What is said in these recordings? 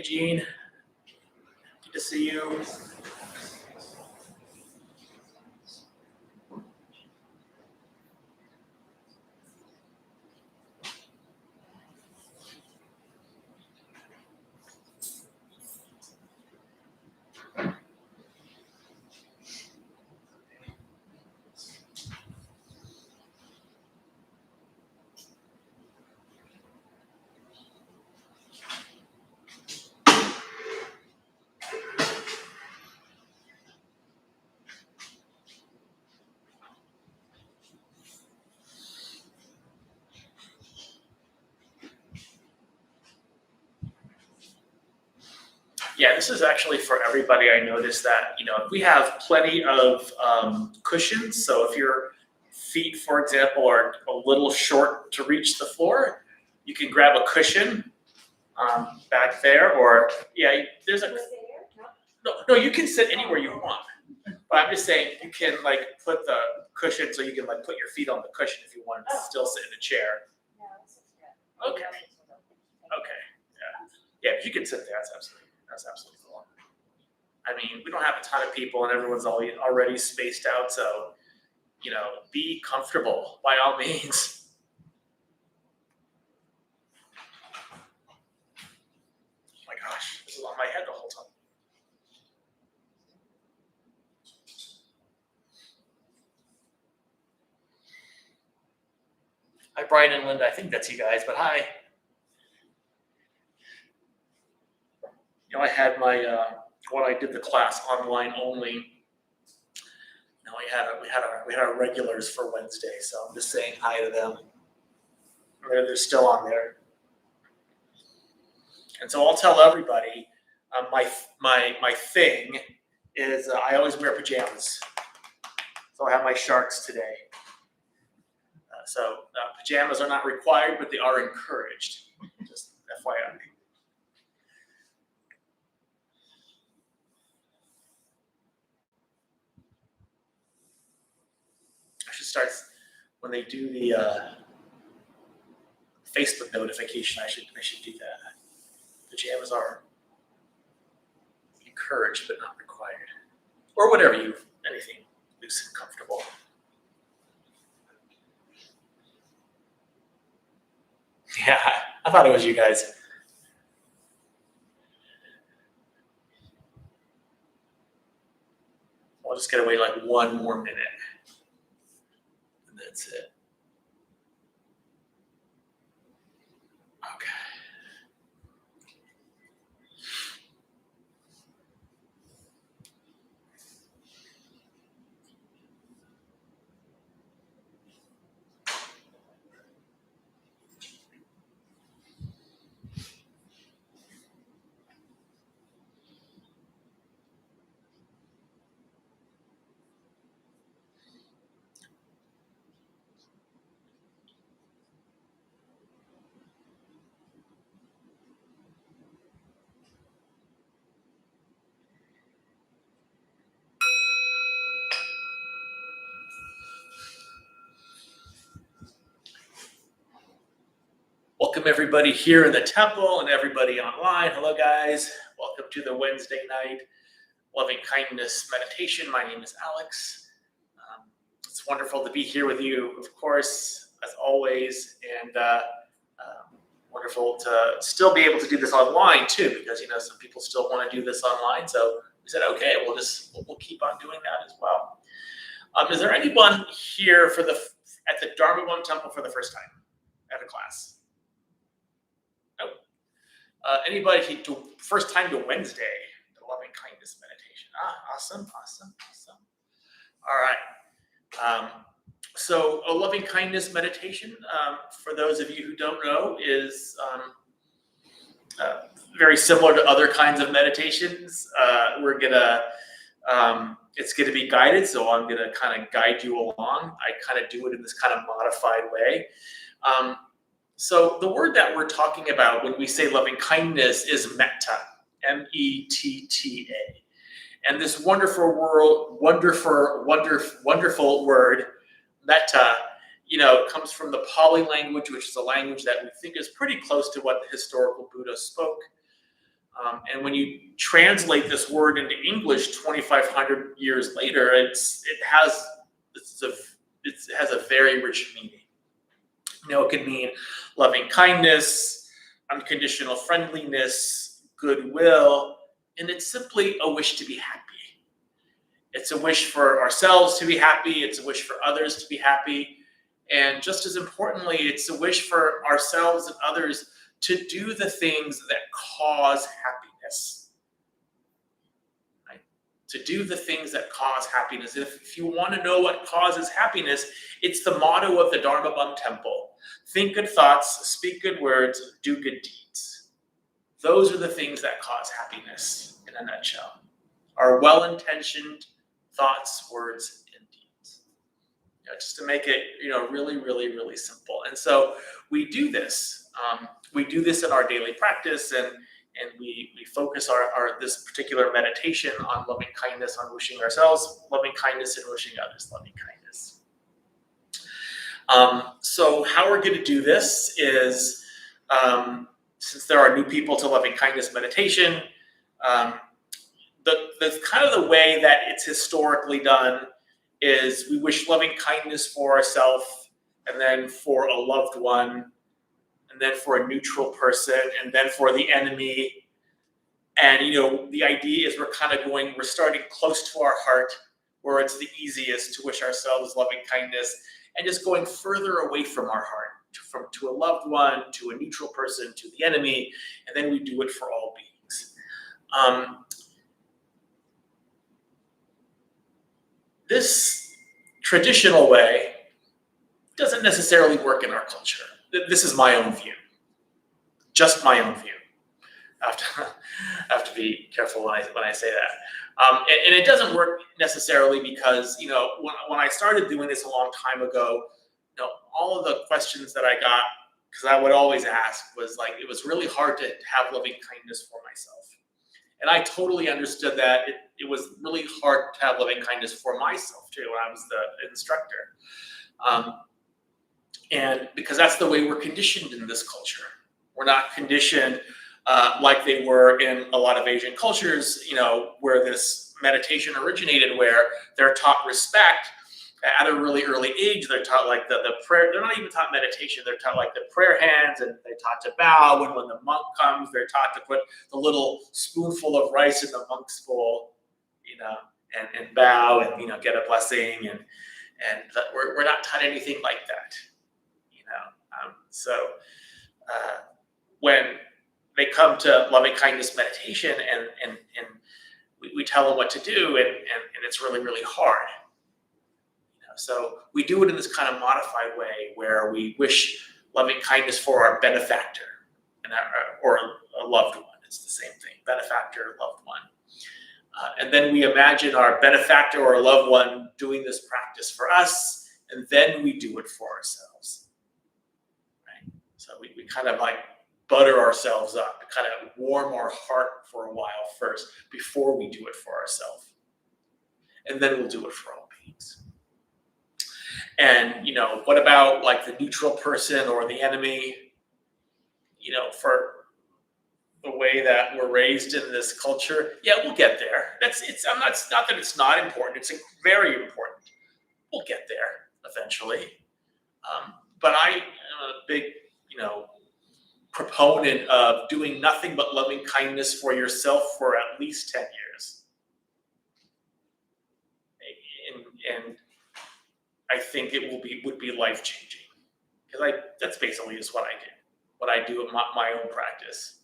Gene. Good to see you. Yeah, this is actually for everybody. I noticed that, we have plenty of cushions. So if your feet, for example, are a little short to reach the floor, you can grab a cushion back there, or there's a no. You can sit anywhere you want. But I'm just saying you can put the cushion so you can put your feet on the cushion if you want to still sit in a chair. Okay. Okay. Yeah, if you can sit there, that's absolutely cool. I mean, we don't have a ton of people and everyone's already spaced out, so be comfortable by all means. Oh my gosh, this is on my head the whole time. Hi, Brian and Linda. I think that's you guys, but hi. I had my when I did the class online only. We had our regulars for Wednesday, so I'm just saying hi to them. They're still on there, and so I'll tell everybody. My thing is I always wear pajamas, so I have my Sharks today. So pajamas are not required, but they are encouraged. Just FYI. I should start when they do the Facebook notification. I should do that. Pajamas are encouraged, but not required, or whatever anything loose and comfortable. Yeah, I thought it was you guys. I'll just gotta wait one more minute, and that's it. Okay. Welcome everybody here in the temple and everybody online. Hello guys. Welcome to the Wednesday night loving kindness meditation. My name is Alex. It's wonderful to be here with you, of course, as always, and wonderful to still be able to do this online too, because some people still want to do this online. So we said, okay, we'll keep on doing that as well. Is there anyone here at the Dharma One Temple for the first time at a class? Anybody first time to Wednesday, the loving kindness meditation? Awesome. All right. So a loving kindness meditation, for those of you who don't know, is very similar to other kinds of meditations. It's gonna be guided, so I'm gonna kind of guide you along. I kind of do it in this kind of modified way. So the word that we're talking about when we say loving kindness is metta, M-E-T-T-A. And this wonderful word, metta, comes from the Pali language, which is a language that we think is pretty close to what the historical Buddha spoke. And when you translate this word into English 2,500 years later, it has a very rich meaning. It can mean loving kindness, unconditional friendliness, goodwill, and it's simply a wish to be happy. It's a wish for ourselves to be happy. It's a wish for others to be happy. And just as importantly, it's a wish for ourselves and others to do the things that cause happiness. Right? To do the things that cause happiness. If you want to know what causes happiness, it's the motto of the Dharma Bum Temple. Think good thoughts, speak good words, do good deeds. Those are the things that cause happiness in a nutshell. Our well-intentioned thoughts, words, and deeds. Just to make it, really, really, really simple. And so we do this. We do this in our daily practice, and we focus our this particular meditation on loving kindness, on wishing ourselves loving kindness, and wishing others loving kindness. So how we're going to do this is, since there are new people to loving kindness meditation, the kind of the way that it's historically done is we wish loving kindness for ourselves, and then for a loved one, and then for a neutral person, and then for the enemy. And the idea is we're starting close to our heart, where it's the easiest to wish ourselves loving kindness, and just going further away from our heart, to a loved one, to a neutral person, to the enemy, and then we do it for all beings. This traditional way doesn't necessarily work in our culture. This is my own view, just my own view. I have to be careful when I say that. And it doesn't work necessarily because, when I started doing this a long time ago, all of the questions that I got, because I would always ask, was like, it was really hard to have loving kindness for myself. And I totally understood that it was really hard to have loving kindness for myself too when I was the instructor. And because that's the way we're conditioned in this culture. We're not conditioned like they were in a lot of Asian cultures, where this meditation originated, where they're taught respect at a really early age. They're taught like the prayer. They're not even taught meditation. They're taught like the prayer hands, and they're taught to bow. When the monk comes, they're taught to put the little spoonful of rice in the monk's bowl, and bow and get a blessing. And we're not taught anything like that, So when they come to loving kindness meditation, and we tell them what to do, and it's really, really hard. So we do it in this kind of modified way, where we wish loving kindness for our benefactor or a loved one. It's the same thing, benefactor, loved one. And then we imagine our benefactor or loved one doing this practice for us, and then we do it for ourselves. Right? So we kind of like butter ourselves up, kind of warm our heart for a while first before we do it for ourselves. And then we'll do it for all beings. And, what about like the neutral person or the enemy? For the way that we're raised in this culture, yeah, we'll get there. It's not that it's not important. It's very important. We'll get there eventually. But I am a big, proponent of doing nothing but loving kindness for yourself for at least 10 years. And I think it would be life-changing, because that's basically just what I do at my own practice.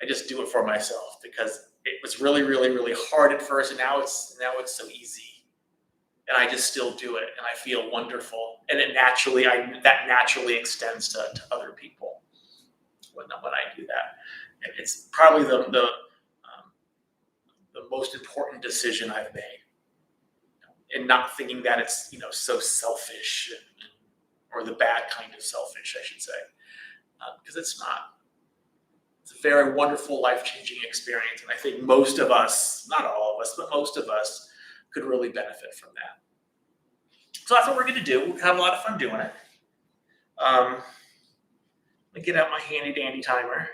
I just do it for myself because it was really, really, really hard at first, and now it's so easy, and I just still do it, and I feel wonderful, and that naturally extends to other people when I do that. And it's probably the most important decision I've made. And not thinking that it's so selfish, or the bad kind of selfish, I should say, because it's not. It's a very wonderful, life-changing experience, and I think most of us, not all of us, but most of us, could really benefit from that. So that's what we're going to do. We'll have a lot of fun doing it. Let me get out my handy-dandy timer,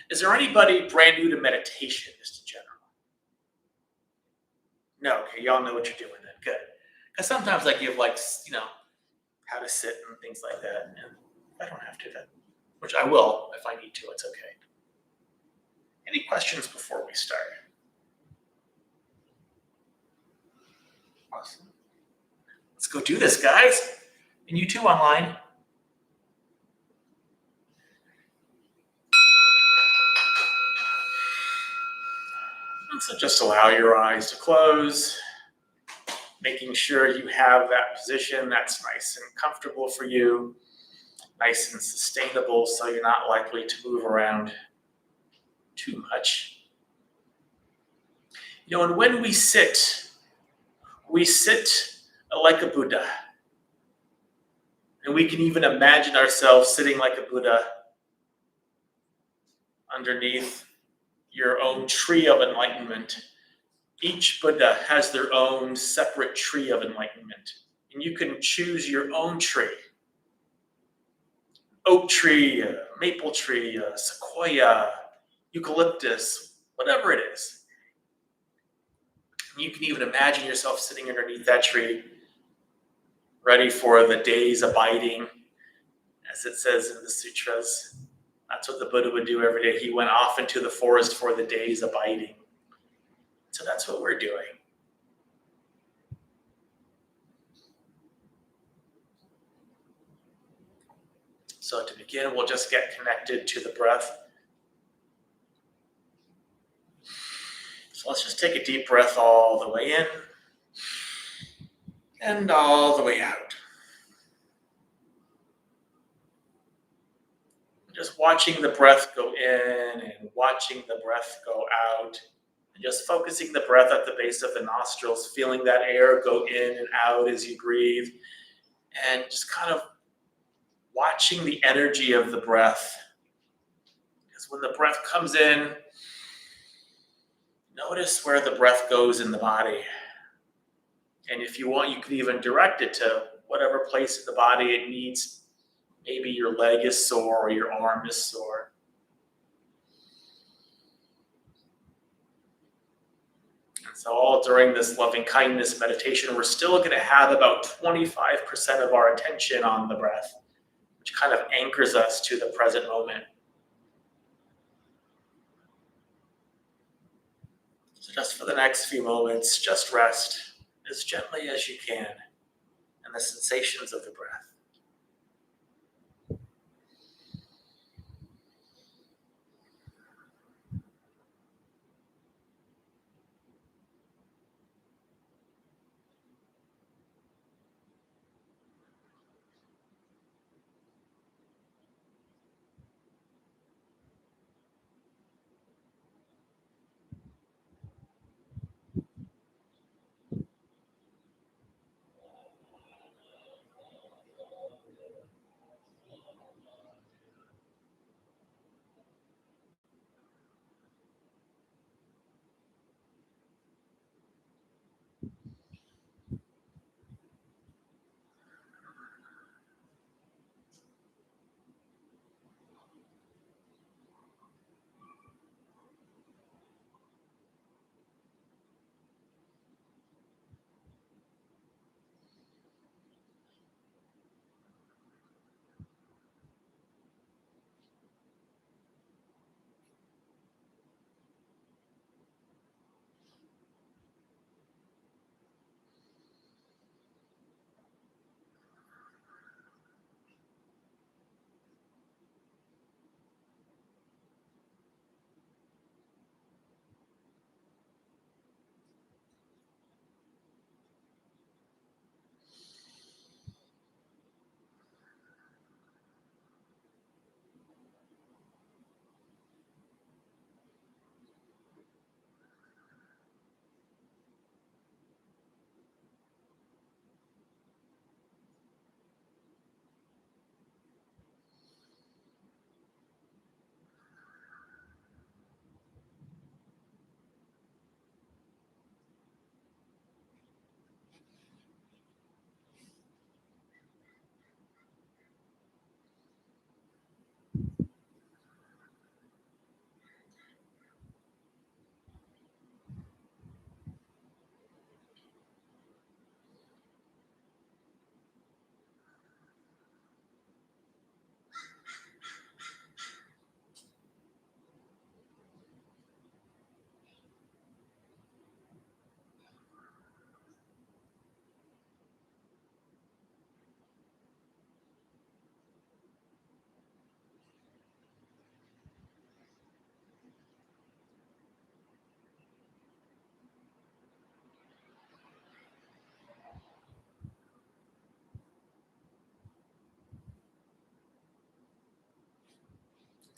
Is there anybody brand new to meditation, just in general? No, okay, y'all know what you're doing then. Good. Because sometimes I give like how to sit and things like that, and I don't have to, which I will if I need to. It's okay. Any questions before we start? Awesome. Let's go do this, guys. And you too online. And so just allow your eyes to close, making sure you have that position that's nice and comfortable for you, nice and sustainable, so you're not likely to move around too much. And when we sit like a Buddha. And we can even imagine ourselves sitting like a Buddha underneath your own tree of enlightenment. Each Buddha has their own separate tree of enlightenment. And you can choose your own tree. Oak tree, maple tree, sequoia, eucalyptus, whatever it is. And you can even imagine yourself sitting underneath that tree, ready for the day's abiding, as it says in the sutras. That's what the Buddha would do every day. He went off into the forest for the day's abiding. So that's what we're doing. So to begin, we'll just get connected to the breath. So let's just take a deep breath all the way in and all the way out. Just watching the breath go in and watching the breath go out. And just focusing the breath at the base of the nostrils, feeling that air go in and out as you breathe. And just kind of watching the energy of the breath. Because when the breath comes in, notice where the breath goes in the body. And if you want, you can even direct it to whatever place in the body it needs. Maybe your leg is sore or your arm is sore. And so all during this loving kindness meditation, we're still going to have about 25% of our attention on the breath, which kind of anchors us to the present moment. So just for the next few moments, just rest as gently as you can in the sensations of the breath.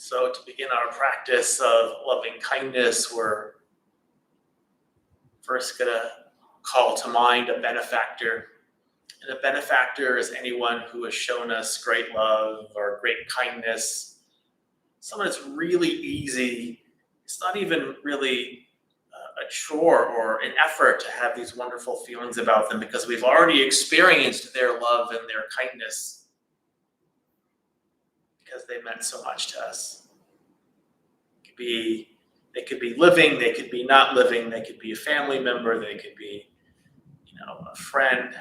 So, to begin our practice of loving kindness, we're first going to call to mind a benefactor. And a benefactor is anyone who has shown us great love or great kindness. Someone that's really easy. It's not even really a chore or an effort to have these wonderful feelings about them because we've already experienced their love and their kindness because they meant so much to us. They could be living, they could be not living, they could be a family member, they could be, a friend,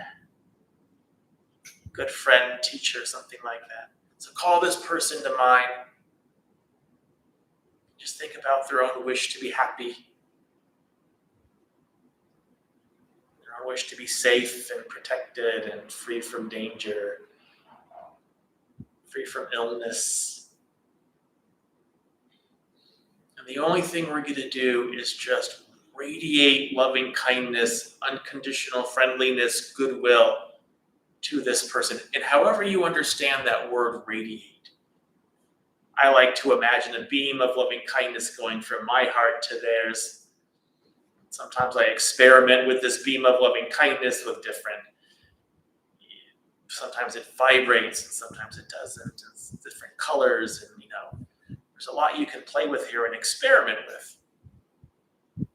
good friend, teacher, something like that. So call this person to mind. Just think about their own wish to be happy, their own wish to be safe and protected and free from danger, free from illness. And the only thing we're going to do is just radiate loving kindness, unconditional friendliness, goodwill to this person. And however you understand that word radiate, I like to imagine a beam of loving kindness going from my heart to theirs. Sometimes I experiment with this beam of loving kindness with sometimes it vibrates and sometimes it doesn't. It's different colors and, there's a lot you can play with here and experiment with. And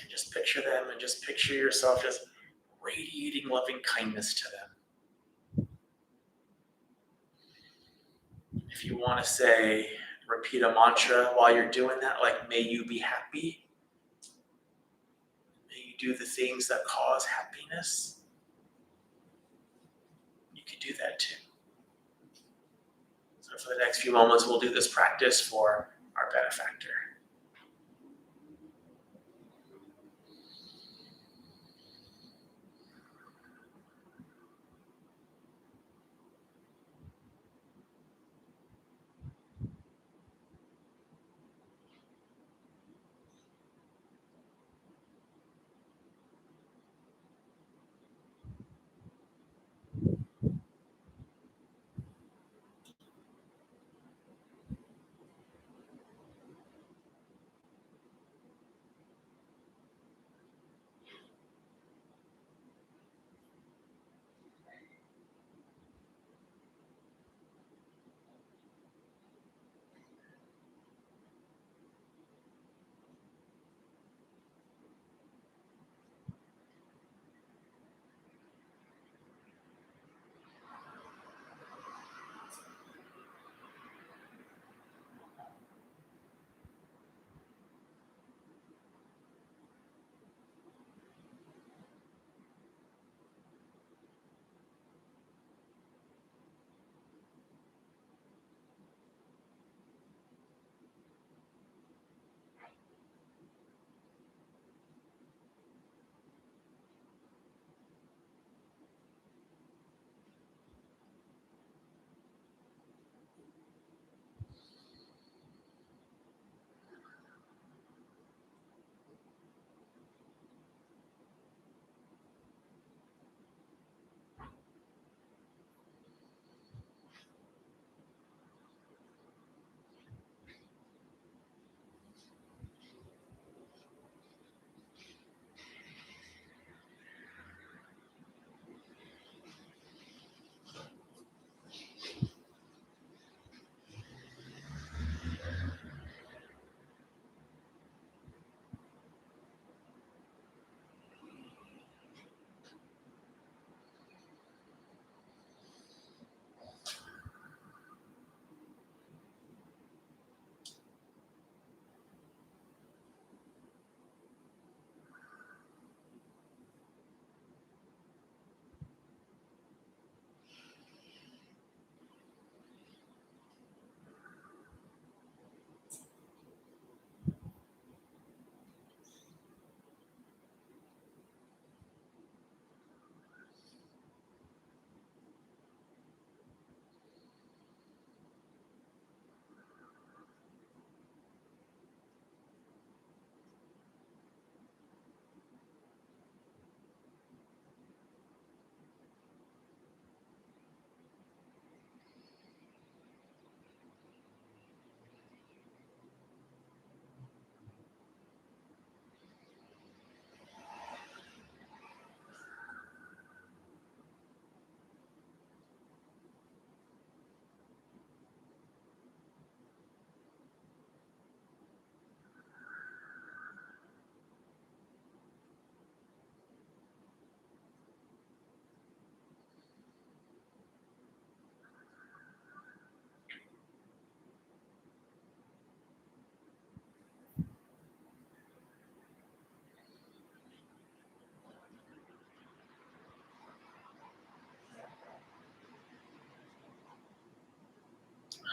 just picture them and just picture yourself just radiating loving kindness to them. If you want to repeat a mantra while you're doing that, like, may you be happy. May you do the things that cause happiness. You could do that too. So for the next few moments, we'll do this practice for our benefactor.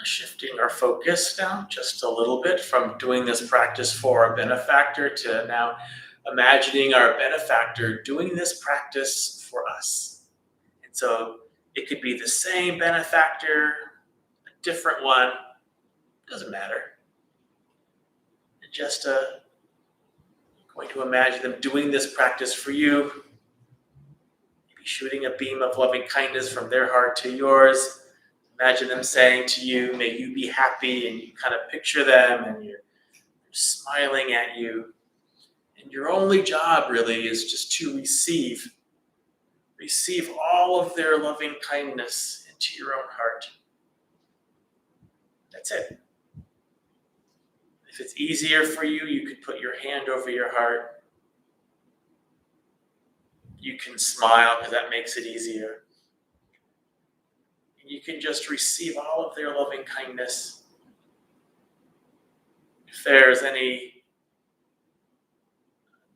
Shifting our focus now just a little bit from doing this practice for our benefactor to now imagining our benefactor doing this practice for us. And so it could be the same benefactor, a different one, doesn't matter. And just going to imagine them doing this practice for you, maybe shooting a beam of loving kindness from their heart to yours. Imagine them saying to you, may you be happy, and you kind of picture them and you're smiling at you. And your only job really is just to receive all of their loving kindness into your own heart. That's it. If it's easier for you, you could put your hand over your heart. You can smile because that makes it easier. You can just receive all of their loving kindness. If there's any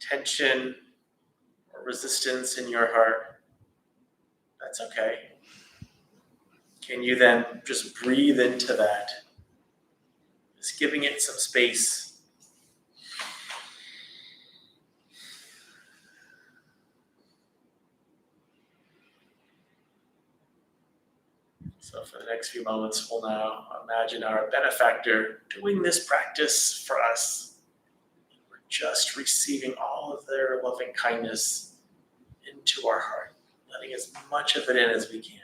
tension or resistance in your heart, that's okay. Can you then just breathe into that? Just giving it some space. So for the next few moments, we'll now imagine our benefactor doing this practice for us. We're just receiving all of their loving kindness into our heart, letting as much of it in as we can.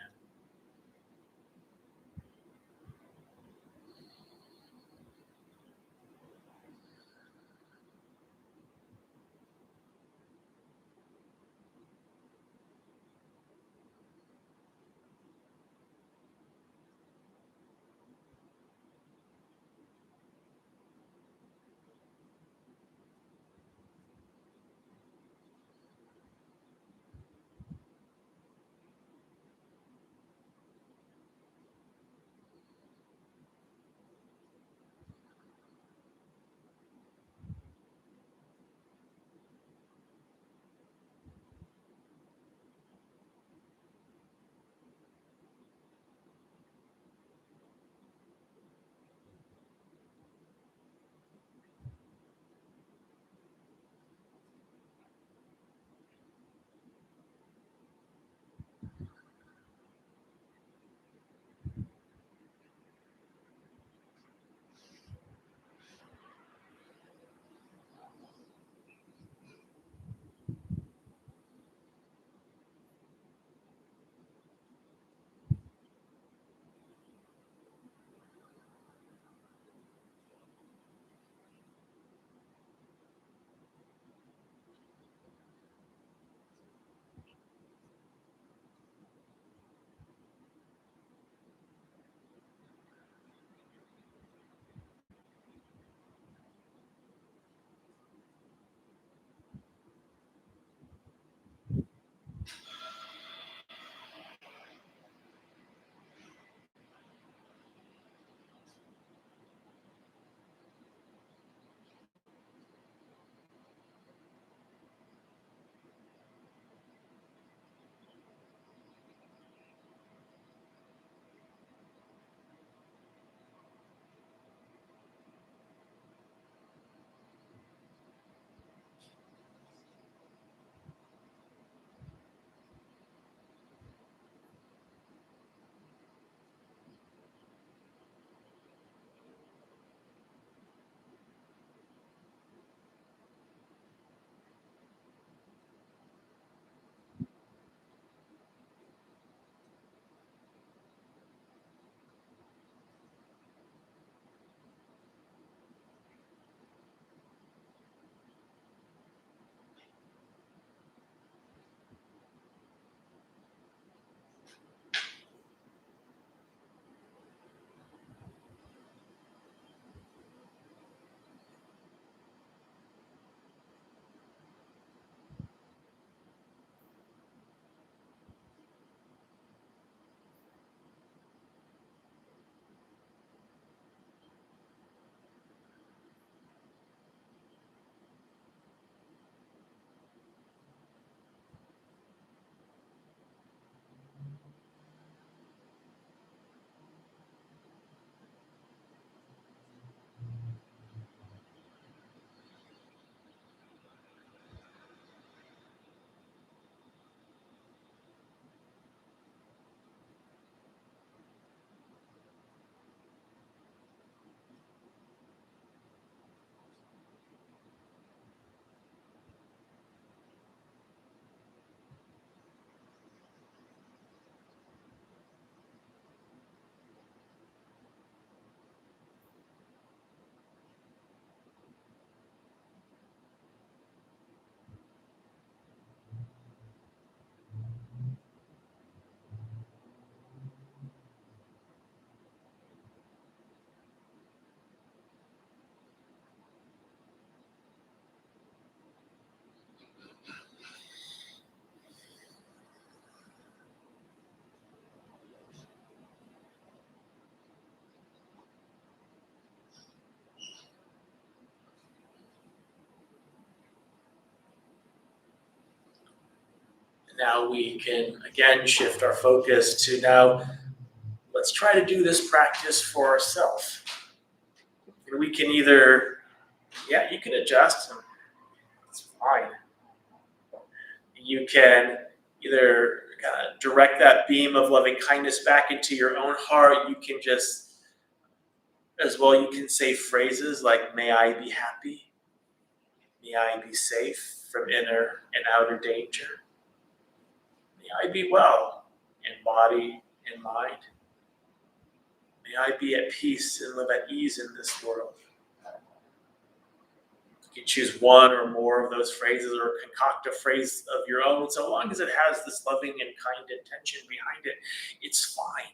Now we can again shift our focus to now let's try to do this practice for ourselves. And we can either, yeah, you can adjust, and it's fine. You can either kind of direct that beam of loving kindness back into your own heart. You can just, as well, you can say phrases like, may I be happy, may I be safe from inner and outer danger, may I be well in body and mind, may I be at peace and live at ease in this world. You can choose one or more of those phrases or concoct a phrase of your own. So long as it has this loving and kind intention behind it, it's fine.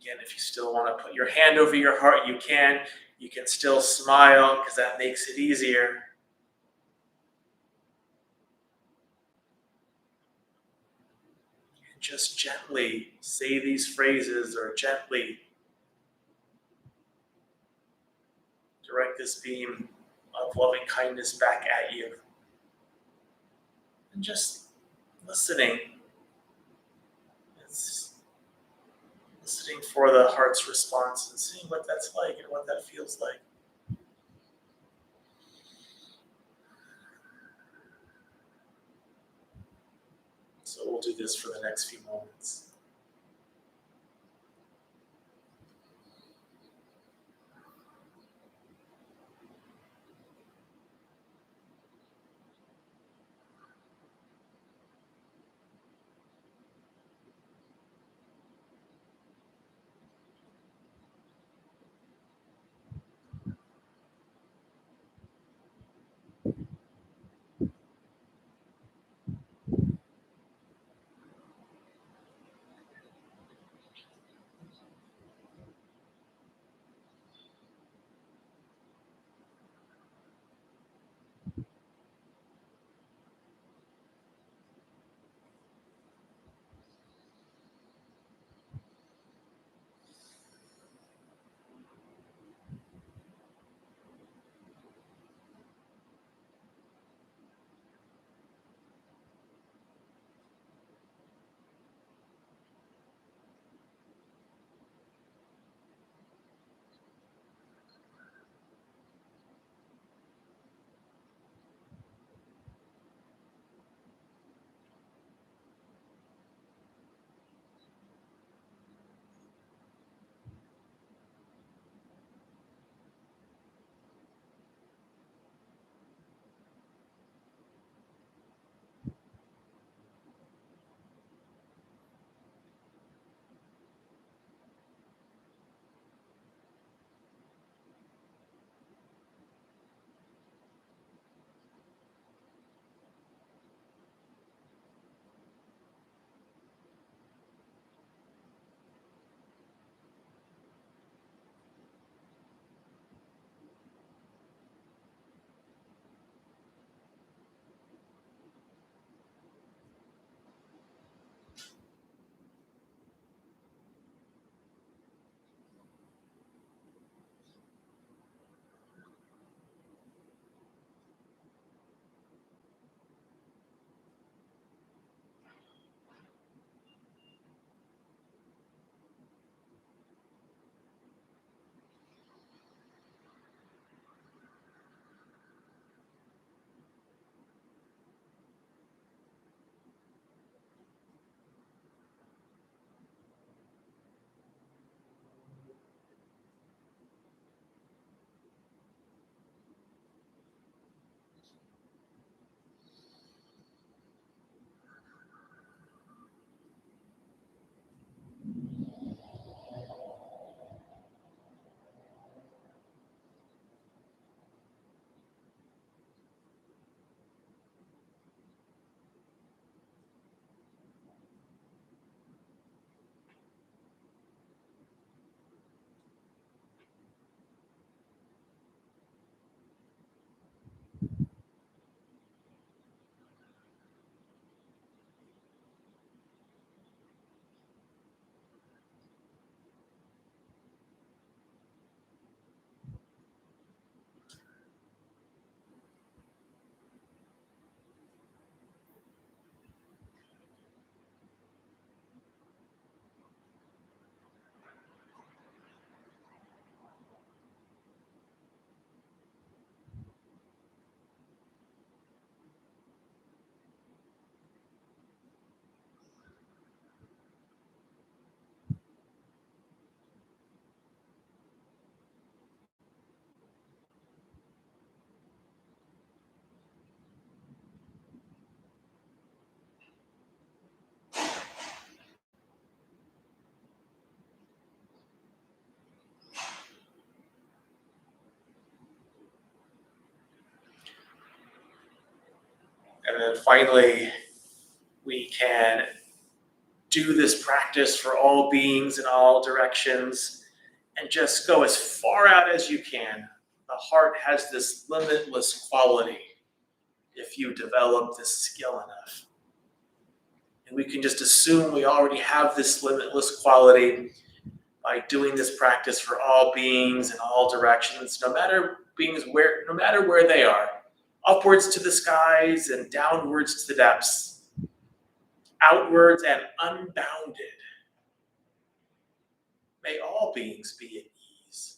Again, if you still want to put your hand over your heart, you can. You can still smile because that makes it easier. And just gently say these phrases or gently direct this beam of loving kindness back at you. And just listening. It's listening for the heart's response and seeing what that's like and what that feels like. So we'll do this for the next few moments. And then finally, we can do this practice for all beings in all directions and just go as far out as you can. The heart has this limitless quality if you develop this skill enough. And we can just assume we already have this limitless quality by doing this practice for all beings in all directions, no matter where they are, upwards to the skies and downwards to the depths, outwards and unbounded. May all beings be at ease.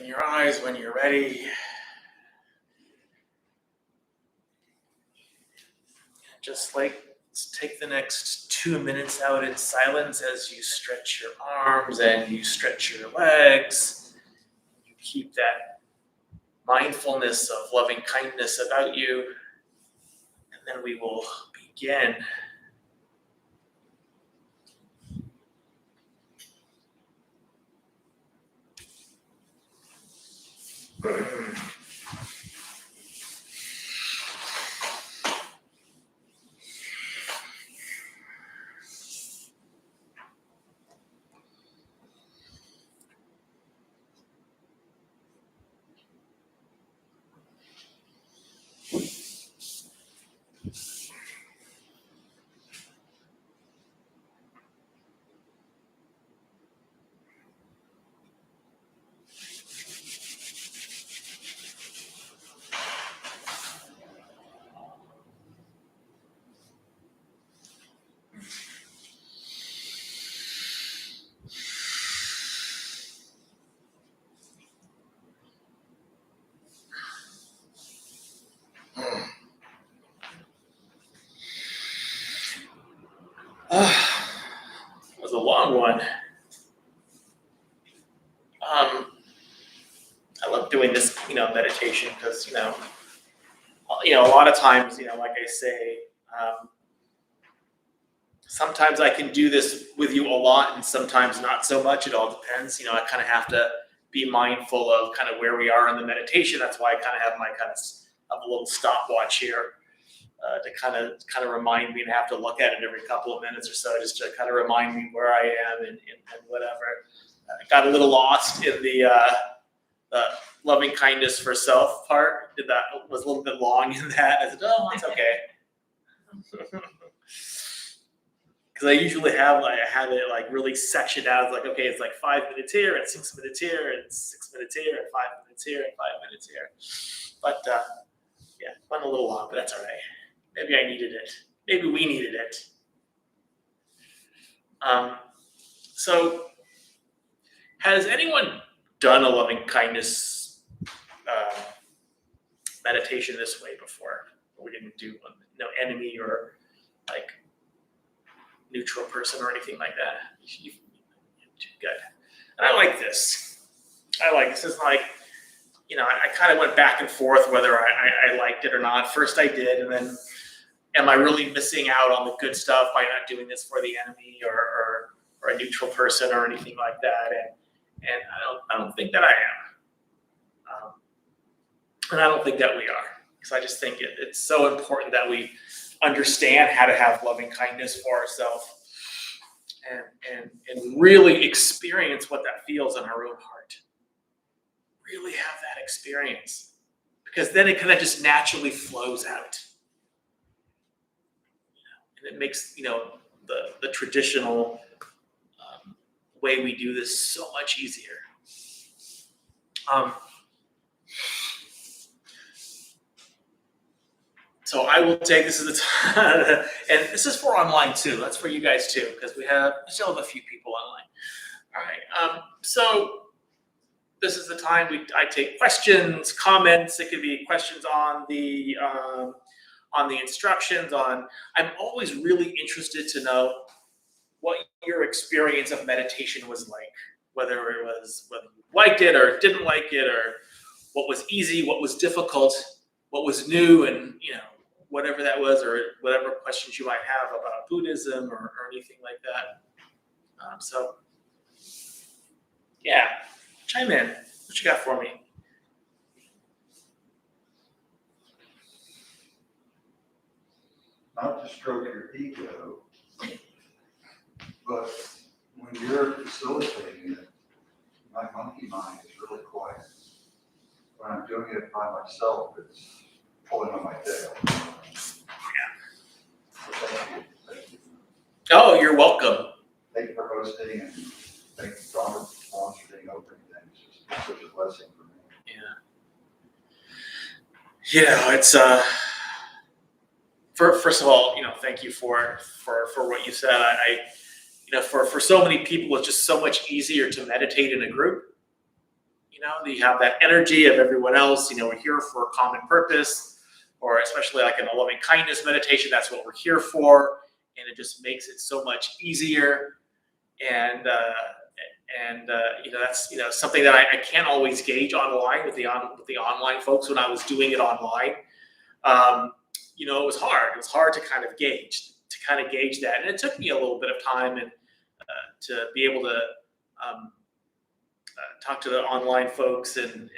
Open your eyes when you're ready. Just take the next 2 minutes out in silence as you stretch your arms and you stretch your legs. You keep that mindfulness of loving kindness about you. And then we will begin. It was a long one. I love doing this, meditation because, a lot of times, like I say, sometimes I can do this with you a lot and sometimes not so much. It all depends. I kind of have to be mindful of kind of where we are in the meditation. That's why I kind of have my a little stopwatch here to kind of remind me, and have to look at it every couple of minutes or so, just to kind of remind me where I am and whatever. I got a little lost in the loving kindness for self part. That was a little bit long in that. I said, oh, it's okay. Because I usually have it really sectioned out. It's like, okay, it's like 5 minutes here and 6 minutes here and 6 minutes here and 5 minutes here and 5 minutes here. But yeah, went a little long, but that's all right. Maybe I needed it. Maybe we needed it. So has anyone done a loving kindness meditation this way before? We didn't do no enemy or like neutral person or anything like that. Good. And I like this. This is like, I kind of went back and forth whether I liked it or not. First I did, and then am I really missing out on the good stuff by not doing this for the enemy or a neutral person or anything like that? And I don't think that I am. And I don't think that we are, because I just think it's so important that we understand how to have loving kindness for ourselves and really experience what that feels in our own heart. Really have that experience, because then it kind of just naturally flows out. And it makes, the traditional way we do this so much easier. So I will take this as the time, and this is for online too. That's for you guys too, because we still have a few people online. All right. So this is the time I take questions, comments. It could be questions on the instructions. I'm always really interested to know what your experience of meditation was like, whether you liked it or didn't like it, or what was easy, what was difficult, what was new, and whatever that was, or whatever questions you might have about Buddhism or anything like that. So yeah, chime in. What you got for me? Not to stroke your ego, but when you're facilitating it, my monkey mind is really quiet. When I'm doing it by myself, it's pulling on my tail. Yeah. So thank you. Oh, you're welcome. Thank you for hosting, and thank you, Robert, for being open. It's such a blessing for me. Yeah. It's first of all, thank you for what you said. I for so many people, it's just so much easier to meditate in a group. You know, you have that energy of everyone else. You know, we're here for a common purpose, or especially like in a loving kindness meditation, that's what we're here for, and it just makes it so much easier. And you know, that's, you know, something that I can't always gauge online with the online folks when I was doing it online. You know, it was hard. It was hard to kind of gauge that, and it took me a little bit of time and to be able to talk to the online folks and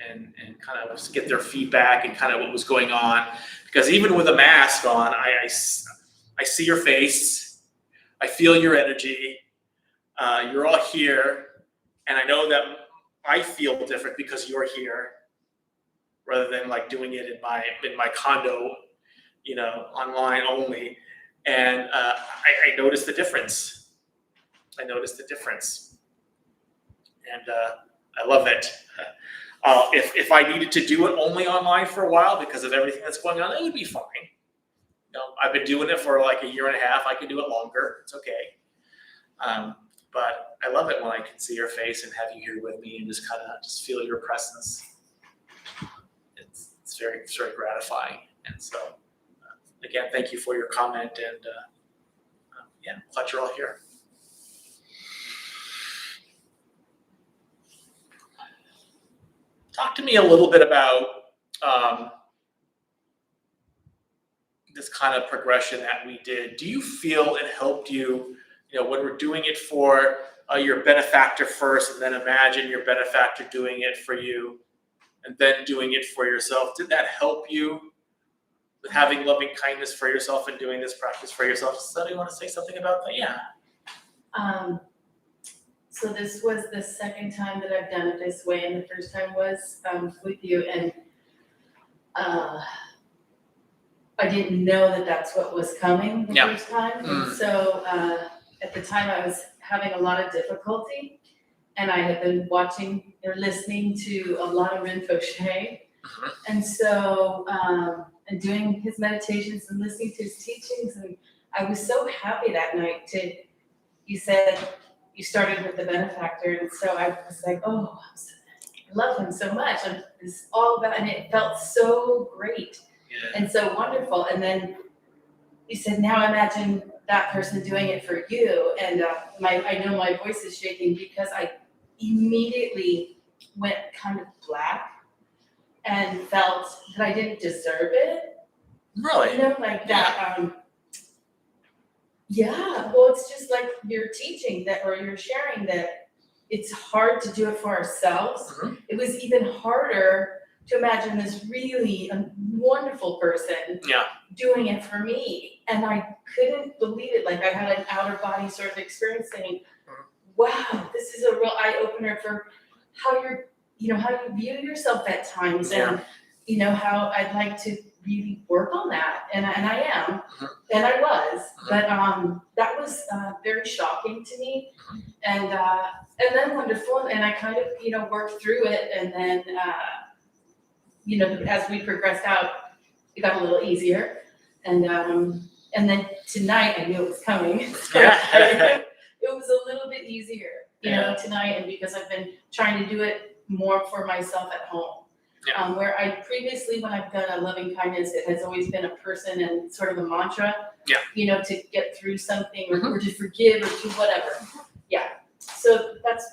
kind of get their feedback and kind of what was going on. Because even with a mask on, I see your face, I feel your energy. You're all here, and I know that I feel different because you're here, rather than like doing it in my condo, you know, online only. And I noticed the difference. And I love it. If I needed to do it only online for a while because of everything that's going on, it would be fine. You know, I've been doing it for like a year and a half. I can do it longer. It's okay. But I love it when I can see your face and have you here with me and just kind of just feel your presence. It's very gratifying. And so, again, thank you for your comment, and yeah, glad you're all here. Talk to me a little bit about this kind of progression that we did. Do you feel it helped you, you know, when we're doing it for your benefactor first, and then imagine your benefactor doing it for you, and then doing it for yourself? Did that help you with having loving kindness for yourself and doing this practice for yourself? So do you want to say something about that? Yeah. So this was the second time that I've done it this way, and the first time was with you, and I didn't know that that's what was coming the first time. And so at the time I was having a lot of difficulty, and I had been watching or listening to a lot of Rinpoche. And so, and doing his meditations and listening to his teachings, and I was so happy that night you said you started with the benefactor, and so I was like, oh, I love him so much, and it's all about, and it felt so great and so wonderful. And then you said, now imagine that person doing it for you, and I know my voice is shaking because I immediately went kind of black and felt that I didn't deserve it. Really? You know, like that. Yeah, well, it's just like you're teaching that, or you're sharing that it's hard to do it for ourselves. It was even harder to imagine this really wonderful person doing it for me. And I couldn't believe it. Like I had an outer body sort of experience saying, wow, this is a real eye opener for how how you view yourself at times, and you know, how I'd like to really work on that, and I am, and I was, but that was very shocking to me, and then wonderful, and I kind of worked through it, and then as we progressed out, it got a little easier, and then tonight I knew it was coming, so it was a little bit easier, tonight, and because I've been trying to do it more for myself at home. Where I previously, when I've done a loving kindness, it has always been a person and sort of a mantra, to get through something or to forgive or to whatever. Yeah. So that's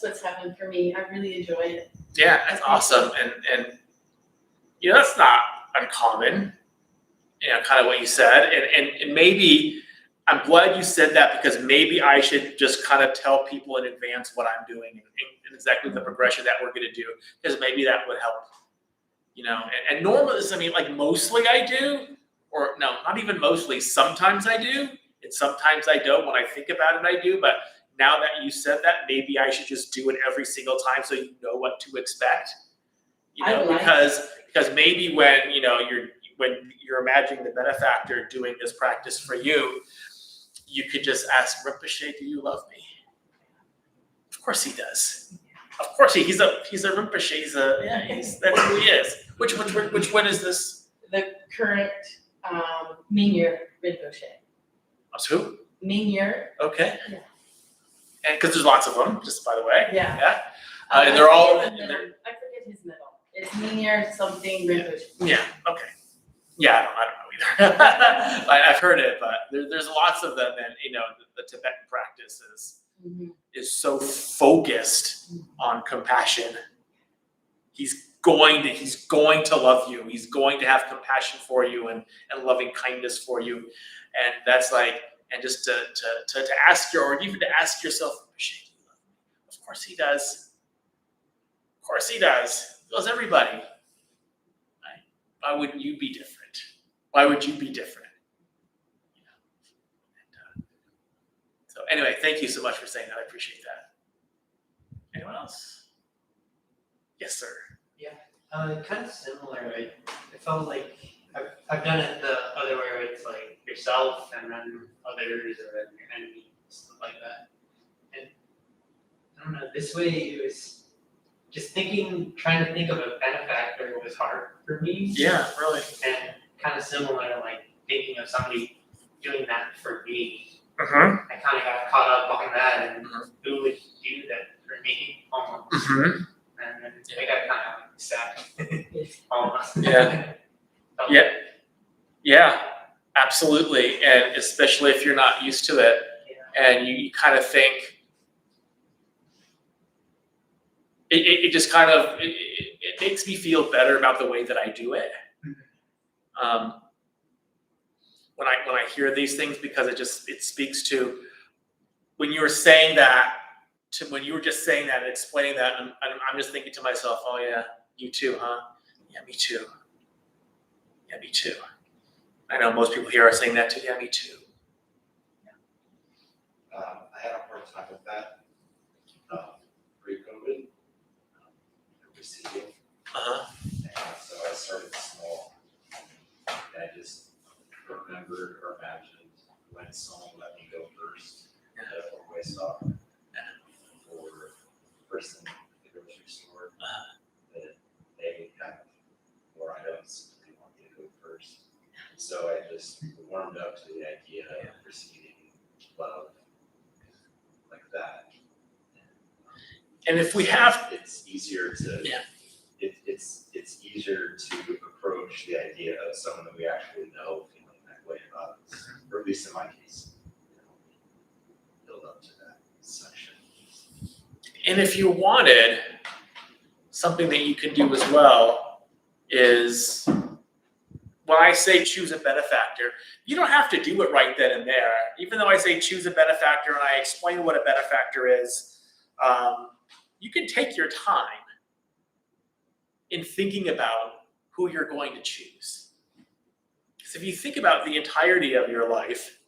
what's happened for me. I really enjoy it. Yeah, that's awesome. And that's not uncommon, kind of what you said. And maybe I'm glad you said that, because maybe I should just kind of tell people in advance what I'm doing and exactly the progression that we're going to do, because maybe that would help, and normally, like mostly I do, or no, not even mostly, sometimes I do, and sometimes I don't. When I think about it, I do, but now that you said that, maybe I should just do it every single time so you know what to expect, because maybe when, you're imagining the benefactor doing this practice for you, you could just ask Rinpoche, do you love me? Of course he does. Of course he's a Rinpoche. That's who he is. Which one is this? The current Mingyur Rinpoche. That's who? Mingyur. Okay. Yeah. And because there's lots of them, just by the way. Yeah. And they're all, I forget his middle. It's Meniere something Rinpoche. yeah, okay. Yeah, I don't know either. I've heard it, but there's lots of them, and the Tibetan practice is so focused on compassion. He's going to love you. He's going to have compassion for you and loving kindness for you, and that's like, and just to ask or even to ask yourself, Shane, do you love me? Of course he does. Of course he does. He loves everybody. Right? Why wouldn't you be different? Why would you be different? So anyway, thank you so much for saying that. I appreciate that. Anyone else? Yes, sir. Kind of similar. I felt like I've done it the other way, where it's like yourself and then others or then your enemy, stuff like that. And I don't know, this way it was just trying to think of a benefactor was hard for me. Yeah, really. And kind of similar, like thinking of somebody doing that for me. Mm-hmm. I kind of got caught up on that and who would do that for me almost. Mm-hmm. And then I got kind of sad almost. Yeah. Yeah. Yeah, absolutely. And especially if you're not used to it, and you kind of think, it just kind of, it makes me feel better about the way that I do it. When I hear these things, because it speaks to when you were saying that, when you were just saying that and explaining that, and I'm just thinking to myself, oh yeah, you too, huh? Yeah, me too. Yeah, me too. I know most people here are saying that too. Yeah, me too. I had a hard time with that pre-COVID, receiving. And so I started small. And I just remembered or imagined when someone let me go first at a four-way stop, or the person at the grocery store, that they have more items they want me to go first. So I just warmed up to the idea of receiving love like that. And if we have, it's easier to Yeah. It's easier to approach the idea of someone that we actually know feeling that way about us, or at least in my case, build up to that section. and if you wanted, something that you can do as well is, when I say choose a benefactor, you don't have to do it right then and there. Even though I say choose a benefactor and I explain what a benefactor is, you can take your time in thinking about who you're going to choose. Because if you think about the entirety of your life,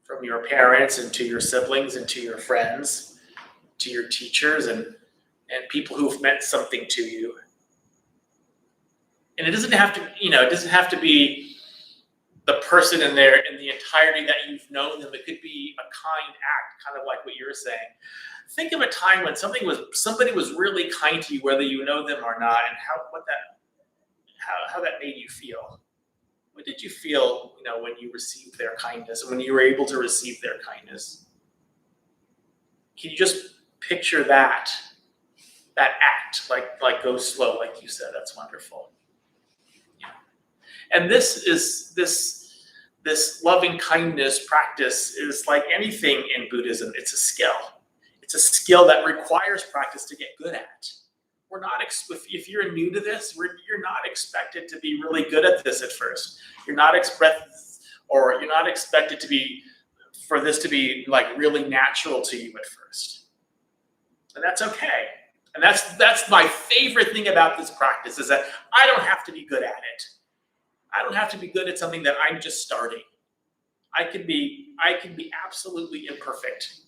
from your parents and to your siblings and to your friends, to your teachers and people who've meant something to you, and it doesn't have to be the person in the entirety that you've known them. It could be a kind act, kind of like what you're saying. Think of a time when somebody was really kind to you, whether you know them or not, and how that made you feel. What did you feel, when you received their kindness and when you were able to receive their kindness? Can you just picture that act, like go slow, like you said? That's wonderful. And this loving kindness practice is like anything in Buddhism. It's a skill. It's a skill that requires practice to get good at. We're not, if you're new to this, you're not expected to be really good at this at first. You're not expected for this to be like really natural to you at first. And that's okay. And that's my favorite thing about this practice, is that I don't have to be good at it. I don't have to be good at something that I'm just starting. I can be absolutely imperfect.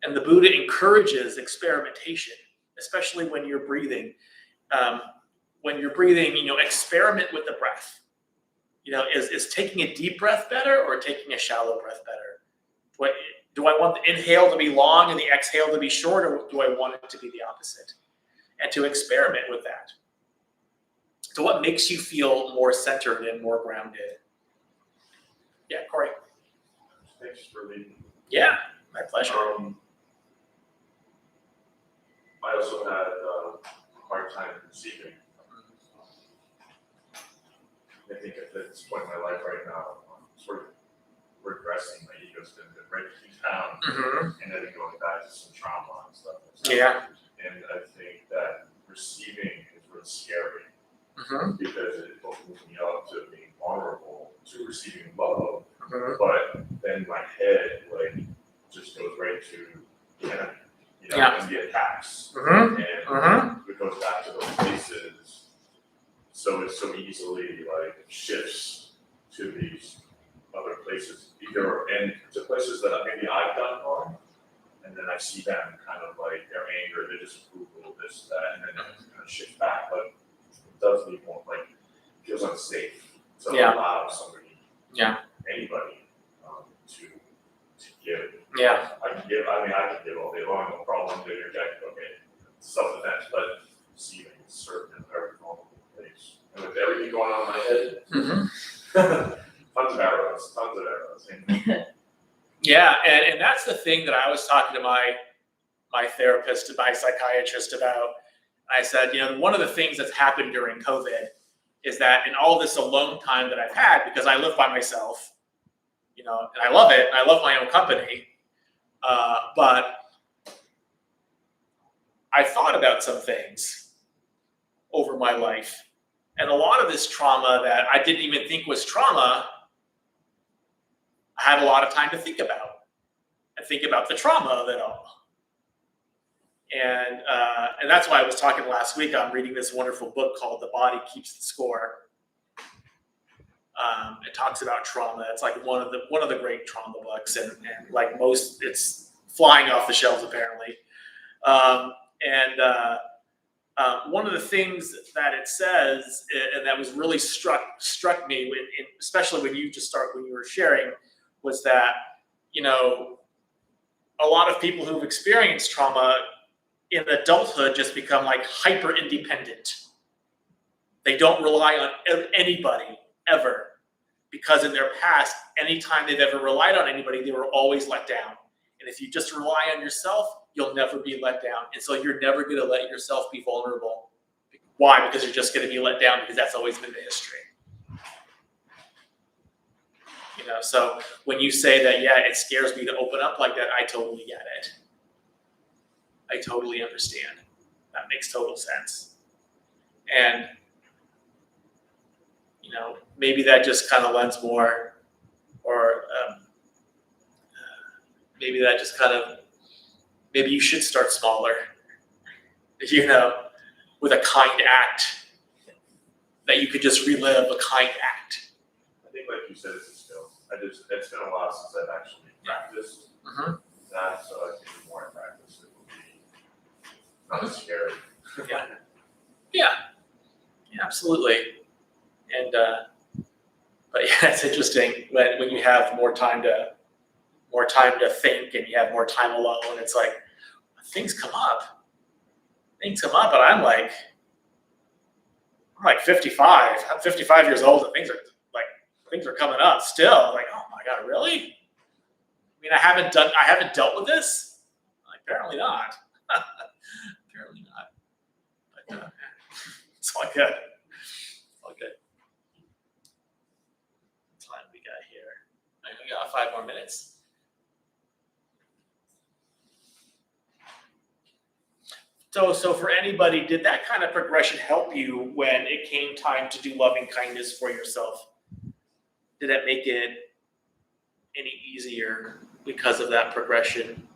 And the Buddha encourages experimentation, especially when you're breathing. Experiment with the breath. Is taking a deep breath better or taking a shallow breath better? Do I want the inhale to be long and the exhale to be short, or do I want it to be the opposite? And to experiment with that. So what makes you feel more centered and more grounded? Yeah, Corey. Thanks for leading. Yeah, my pleasure. I also had a hard time conceiving. I think at this point in my life right now, I'm sort of regressing. My ego's been breaking down Mm-hmm. and then going back to some trauma and stuff. Yeah. And I think that receiving is really scary Mm-hmm. because it opens me up to being vulnerable, to receiving love. Mm-hmm. But then my head like just goes right to the enemy, you know, Yeah. and the attacks. Mm-hmm. And Mm-hmm. it goes back to those places. So it so easily like shifts to these other places, either and to places that maybe I've done wrong, and then I see them kind of like their anger, they just Google this, that, and then it kind of shifts back, but it does leave one like feels unsafe to Yeah. allow somebody, Yeah. anybody, to give. Yeah. I can give all day long, no problem, to interject, okay, self-defense, but receiving is certainly a very vulnerable place. And with everything going on in my head, Mm-hmm. tons of arrows. And Yeah, and that's the thing that I was talking to my therapist, my psychiatrist about. I said, you know, one of the things that's happened during COVID is that in all this alone time that I've had, because I live by myself, you know, and I love it, and I love my own company, but I thought about some things over my life. And a lot of this trauma that I didn't even think was trauma, I had a lot of time to think about and think about the trauma of it all. And that's why I was talking last week. I'm reading this wonderful book called The Body Keeps the Score. It talks about trauma. It's like one of the great trauma books, and like most, it's flying off the shelves apparently. One of the things that it says, and that was really struck me, especially when you were sharing, was that, you know, a lot of people who've experienced trauma in adulthood just become like hyper independent. They don't rely on anybody ever, because in their past, anytime they've ever relied on anybody, they were always let down. And if you just rely on yourself, you'll never be let down. And so you're never going to let yourself be vulnerable. Why? Because you're just going to be let down, because that's always been the history. You know, so when you say that, yeah, it scares me to open up like that, I totally get it. I totally understand. That makes total sense. And, you know, maybe that just kind of lends more, or maybe that just kind of, maybe you should start smaller, you know, with a kind act, that you could just relive a kind act. I think, like you said, it's a skill. It's been a while since I've actually practiced that, so I think the more I practice, it will be not as scary. Yeah, absolutely. And but yeah, it's interesting when you have more time to think, and you have more time alone. It's like things come up, and I'm like 55. I'm 55 years old, and things are coming up still. Like, oh my God, really? I mean, I haven't dealt with this. Apparently not. Apparently not. But it's all good. All good. What time we got here? We got 5 more minutes. So for anybody, did that kind of progression help you when it came time to do loving kindness for yourself? Did that make it any easier because of that progression?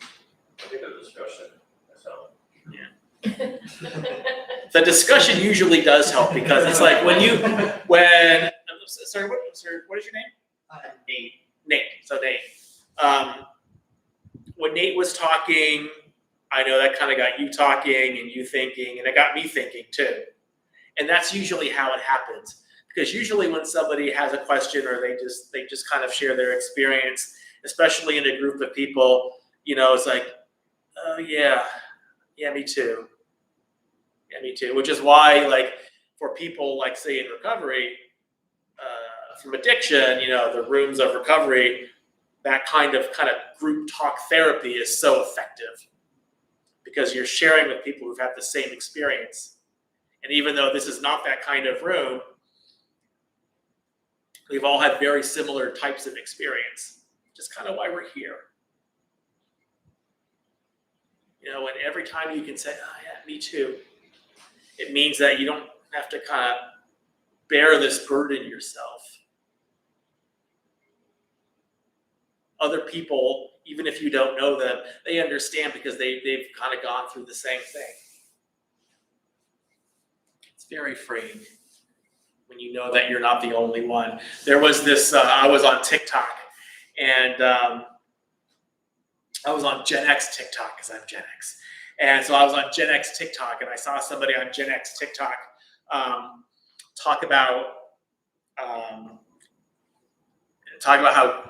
I think the discussion has helped. The discussion usually does help, because it's like what is your name? Nate. Nate. So Nate. When Nate was talking, I know that kind of got you talking and you thinking, and it got me thinking too. And that's usually how it happens, because usually when somebody has a question, or they just kind of share their experience, especially in a group of people, you know, it's like, oh yeah, me too. Yeah, me too. Which is why, like, for people like, say, in recovery from addiction, you know, the rooms of recovery, that kind of group talk therapy is so effective, because you're sharing with people who've had the same experience. And even though this is not that kind of room, we've all had very similar types of experience, which is kind of why we're here. You know, and every time you can say, oh yeah, me too, it means that you don't have to kind of bear this burden yourself. Other people, even if you don't know them, they understand because they've kind of gone through the same thing. It's very freeing when you know that you're not the only one. There was this, I was on TikTok, and I was on Gen X TikTok, because I'm Gen X. And so I was on Gen X TikTok, and I saw somebody on Gen X TikTok talk about how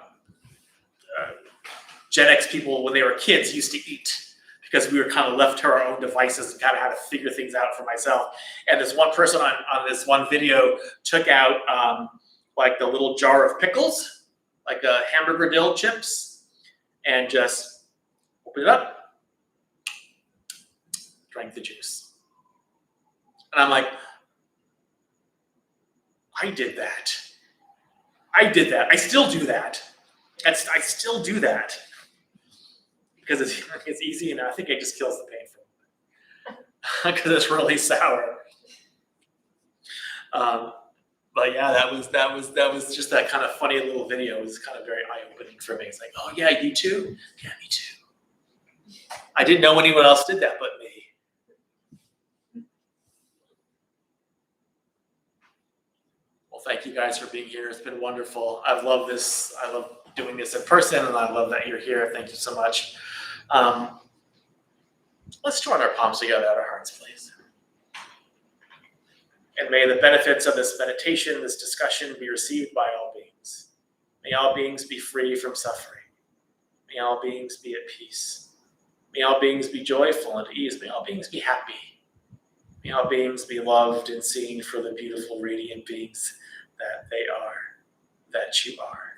Gen X people, when they were kids, used to eat, because we were kind of left to our own devices and kind of had to figure things out for myself. And this one person on this one video took out like the little jar of pickles, like a hamburger dill chips, and just opened it up, drank the juice. And I'm like, I did that. I still do that. I still do that. Because it's easy, and I think it just kills the pain for me. Because it's really sour. But yeah, that was just that kind of funny little video. It was kind of very eye-opening for me. It's like, oh yeah, you too? Yeah, me too. I didn't know anyone else did that but me. Well, thank you guys for being here. It's been wonderful. I love this. I love doing this in person, and I love that you're here. Thank you so much. Let's join our palms together at our hearts, please. And may the benefits of this meditation, this discussion, be received by all beings. May all beings be free from suffering. May all beings be at peace. May all beings be joyful and at ease. May all beings be happy. May all beings be loved and seen for the beautiful, radiant beings that they are, that you are.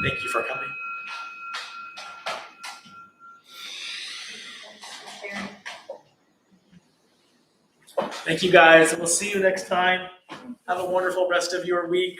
Thank you for coming. Thank you guys, and we'll see you next time. Have a wonderful rest of your week.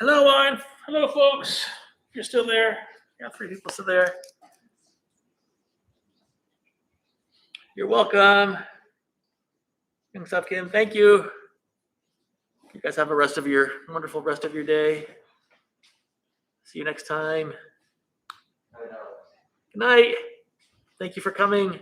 Hello, Juan. Hello, folks. You're still there. Got 3 people still there. You're welcome. Thanks, Kim. Thank you. You guys have a wonderful rest of your day. See you next time. Good night. Thank you for coming.